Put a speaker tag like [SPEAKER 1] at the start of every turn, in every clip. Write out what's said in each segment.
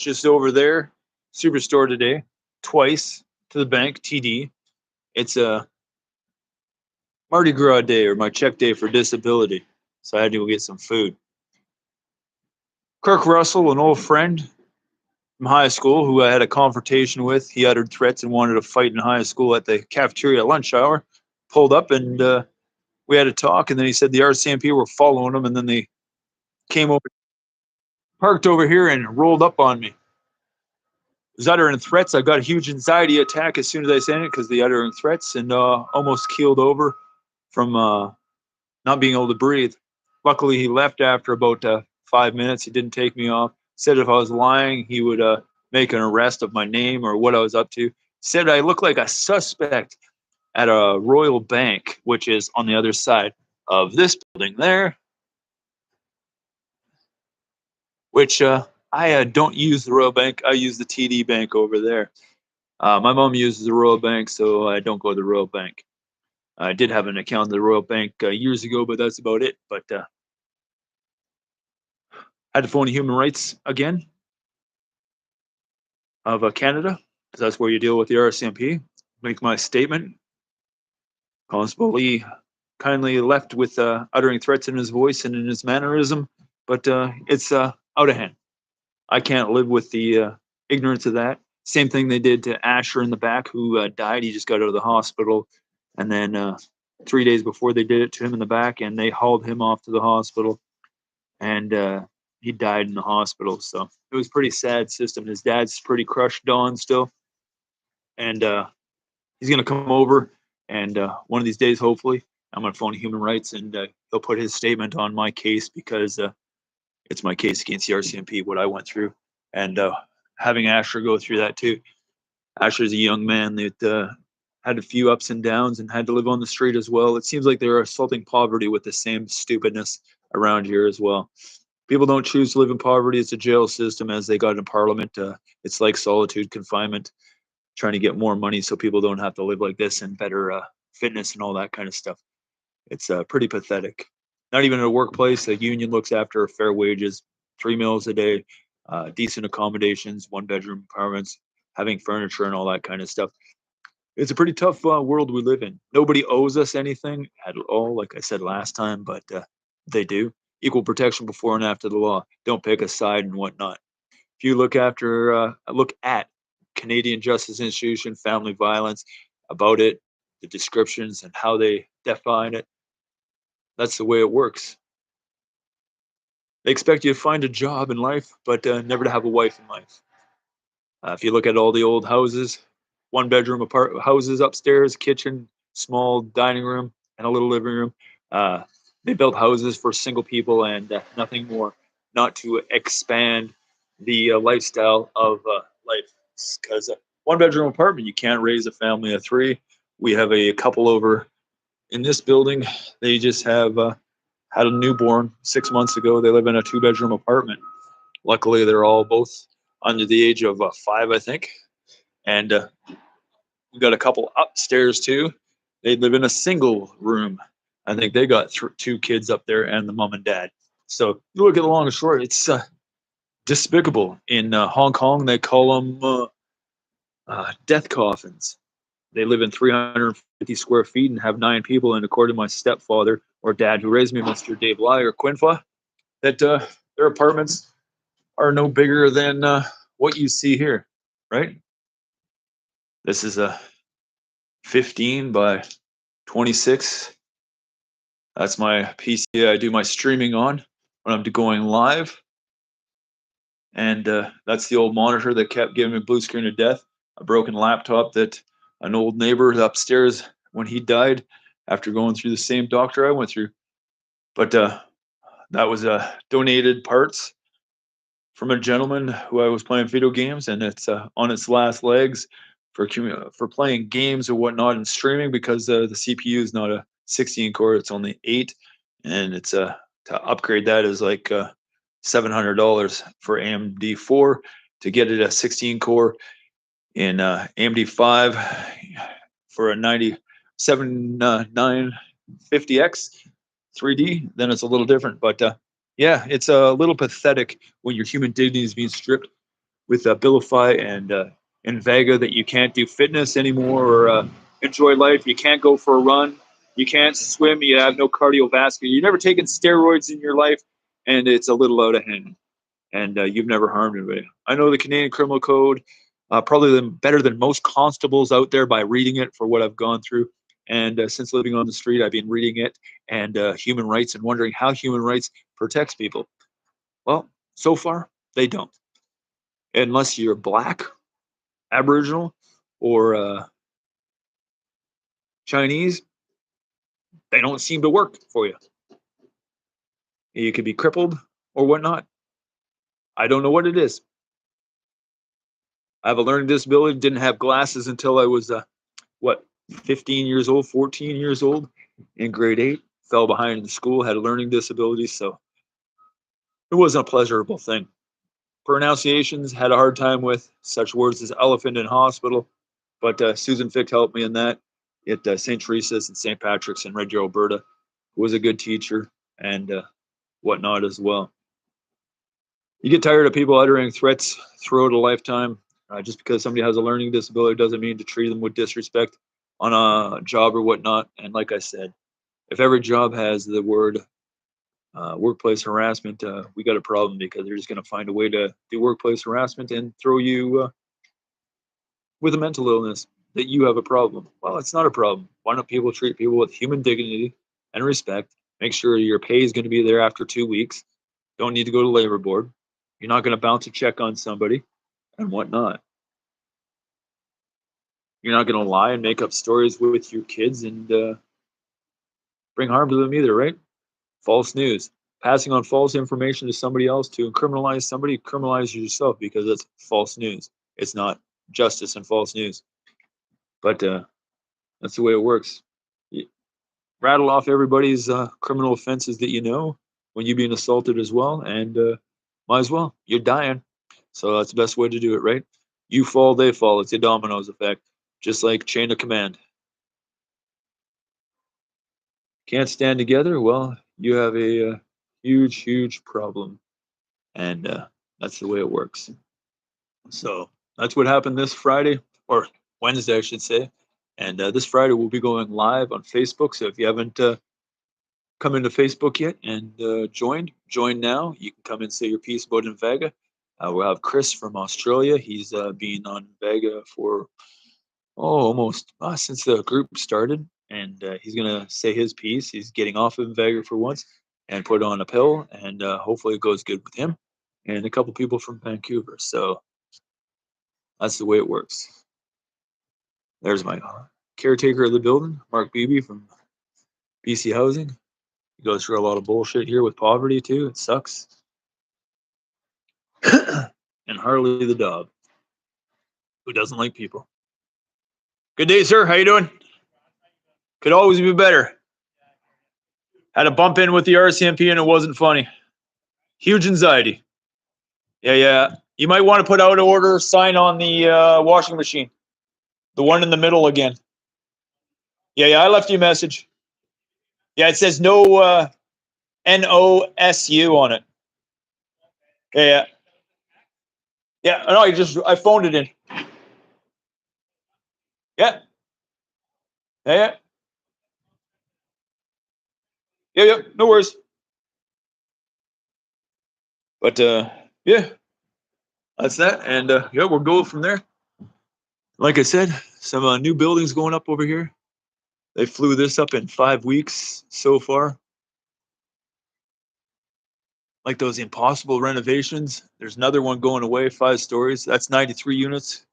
[SPEAKER 1] just over there, Superstore today, twice to the bank, TD. It's a Mardi Gras day or my check day for disability. So I had to go get some food. Kirk Russell, an old friend from high school who I had a confrontation with, he uttered threats and wanted to fight in high school at the cafeteria at lunch hour, pulled up and we had a talk. And then he said the Rcmp were following him. And then they came over, parked over here and rolled up on me. Was uttering threats. I got a huge anxiety attack as soon as I said it because they uttering threats and almost keeled over from not being able to breathe. Luckily, he left after about 5 minutes. He didn't take me off. Said if I was lying, he would make an arrest of my name or what I was up to. Said I look like a suspect at a Royal Bank, which is on the other side of this building there, which I don't use the Royal Bank. I use the TD Bank over there. My mom uses the Royal Bank, so I don't go to the Royal Bank. I did have an account in the Royal Bank years ago, but that's about it. But I had to phone Human Rights again of Canada, because that's where you deal with the Rcmp. Make my statement. Constable Lee kindly left with uttering threats in his voice and in his mannerism, but it's out of hand. I can't live with the ignorance of that. Same thing they did to Asher in the back, who died. He just got out of the hospital. And then 3 days before, they did it to him in the back, and they hauled him off to the hospital. And he died in the hospital. So it was a pretty sad system. His dad's pretty crushed on still. And he's going to come over. And one of these days, hopefully, I'm going to phone Human Rights, and he'll put his statement on my case because it's my case against the Rcmp, what I went through. And having Asher go through that too. Asher's a young man that had a few ups and downs and had to live on the street as well. It seems like they're assaulting poverty with the same stupidness around here as well. People don't choose to live in poverty. It's a jail system, as they got in Parliament. It's like solitude confinement, trying to get more money so people don't have to live like this, and better fitness and all that kind of stuff. It's pretty pathetic. Not even in a workplace. The union looks after fair wages, 3 meals a day, decent accommodations, 1-bedroom apartments, having furniture and all that kind of stuff. It's a pretty tough world we live in. Nobody owes us anything at all, like I said last time, but they do. Equal protection before and after the law. Don't pick a side and whatnot. If you look at Canadian Justice Institution, family violence, about it, the descriptions and how they define it, that's the way it works. They expect you to find a job in life, but never to have a wife in life. If you look at all the old houses, 1-bedroom houses upstairs, kitchen, small dining room, and a little living room. They built houses for single people and nothing more, not to expand the lifestyle of life. Because 1-bedroom apartment, you can't raise a family of 3. We have a couple over in this building. They just have had a newborn 6 months ago. They live in a 2-bedroom apartment. Luckily, they're all both under the age of 5, I think. And we got a couple upstairs too. They live in a single room. I think they got 2 kids up there and the mom and dad. So you look at the long and short, it's despicable. In Hong Kong, they call them death coffins. They live in 350 square feet and have 9 people. And according to my stepfather or dad who raised me, Mr. Dave Lai or Quinfa, that their apartments are no bigger than what you see here, right? This is a 15 by 26. That's my PC I do my streaming on when I'm going live. And that's the old monitor that kept giving me blue screen of death. A broken laptop that an old neighbor upstairs, when he died, after going through the same doctor I went through. But that was donated parts from a gentleman who I was playing video games, and it's on its last legs for playing games or whatnot and streaming, because the CPU is not a 16 core, it's only 8, and it's to upgrade that is like $700 for AMD 4 to get it a 16 core in AMD 5 for a 950X 3D. Then it's a little different, but yeah, it's a little pathetic when your human dignity is being stripped with Abilify and Vega that you can't do fitness anymore or enjoy life. You can't go for a run. You can't swim. You have no cardiovascular. You've never taken steroids in your life, and it's a little out of hand. And you've never harmed anybody. I know the Canadian Criminal Code probably better than most constables out there by reading it for what I've gone through. And since living on the street, I've been reading it and human rights and wondering how human rights protects people. Well, so far, they don't. Unless you're black, Aboriginal, or Chinese, they don't seem to work for you. You could be crippled or whatnot. I don't know what it is. I have a learning disability, didn't have glasses until I was, 15 years old, 14 years old in grade 8. Fell behind in school, had a learning disability, so it wasn't a pleasurable thing. Pronunciations, had a hard time with such words as elephant in hospital, but Susan Fick helped me in that at St. Teresa's and St. Patrick's in Red Deer, Alberta. Was a good teacher and whatnot as well. You get tired of people uttering threats throughout a lifetime. Just because somebody has a learning disability doesn't mean to treat them with disrespect on a job or whatnot. And like I said, if every job has the word workplace harassment, we got a problem because they're just going to find a way to do workplace harassment and throw you with a mental illness that you have a problem. Well, it's not a problem. Why don't people treat people with human dignity and respect? Make sure your pay is going to be there after 2 weeks. Don't need to go to labor board. You're not going to bounce a check on somebody and whatnot. You're not going to lie and make up stories with your kids and bring harm to them either, right? False news. Passing on false information to somebody else to criminalize somebody, criminalize yourself because it's false news. It's not justice and false news. But that's the way it works. You rattle off everybody's criminal offenses that you know when you're being assaulted as well, and might as well. You're dying. So that's the best way to do it, right? You fall, they fall. It's a dominoes effect, just like chain of command. Can't stand together? Well, you have a huge, huge problem. And that's the way it works. So that's what happened this Friday, or Wednesday, I should say. And this Friday, we'll be going live on Facebook. So if you haven't come into Facebook yet and join now. You can come and say your piece about Vega. We'll have Chris from Australia. He's been on Vega for almost since the group started, and he's gonna say his piece. He's getting off of Vega for once and put on a pill, and hopefully it goes good with him and a couple people from Vancouver. So that's the way it works. There's my caretaker of the building, Mark Beebe from BC Housing. He goes through a lot of bullshit here with poverty too. It sucks. And Harley the dog, who doesn't like people. Good day, sir. How you doing? Could always be better. Had a bump in with the Rcmp and it wasn't funny. Huge anxiety. Yeah. You might want to put out an order sign on the washing machine. The one in the middle again. Yeah. I left you a message. Yeah, it says no NOSU on it. Yeah. Yeah, no, I phoned it in. Yeah. Yeah. No worries. But yeah, that's that. And yeah, we'll go from there. Like I said, some new buildings going up over here. They flew this up in 5 weeks so far. Like those impossible renovations. There's another one going away, 5 stories. That's 93 units.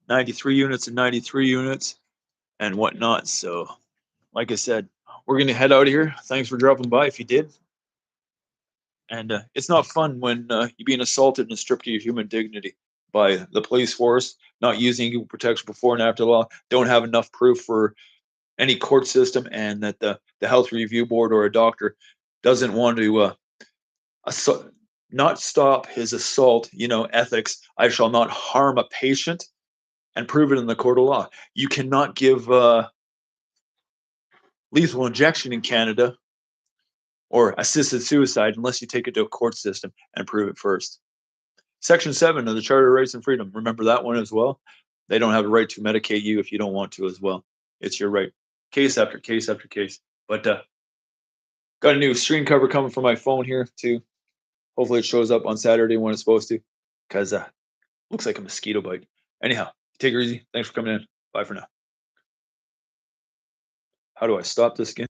[SPEAKER 1] 93 units and 93 units and whatnot. So, like I said, we're going to head out of here. Thanks for dropping by if you did. And it's not fun when you're being assaulted and stripped of your human dignity by the police force, not using equal protection before and after law, don't have enough proof for any court system, and that the health review board or a doctor doesn't want to not stop his assault, ethics. I shall not harm a patient and prove it in the court of law. You cannot give lethal injection in Canada or assisted suicide unless you take it to a court system and prove it first. Section 7 of the Charter of Rights and Freedom. Remember that one as well. They don't have a right to medicate you if you don't want to as well. It's your right. Case after case after case. But got a new screen cover coming from my phone here too. Hopefully it shows up on Saturday when it's supposed to, because looks like a mosquito bite. Anyhow, take it easy. Thanks for coming in. Bye for now. How do I stop this again?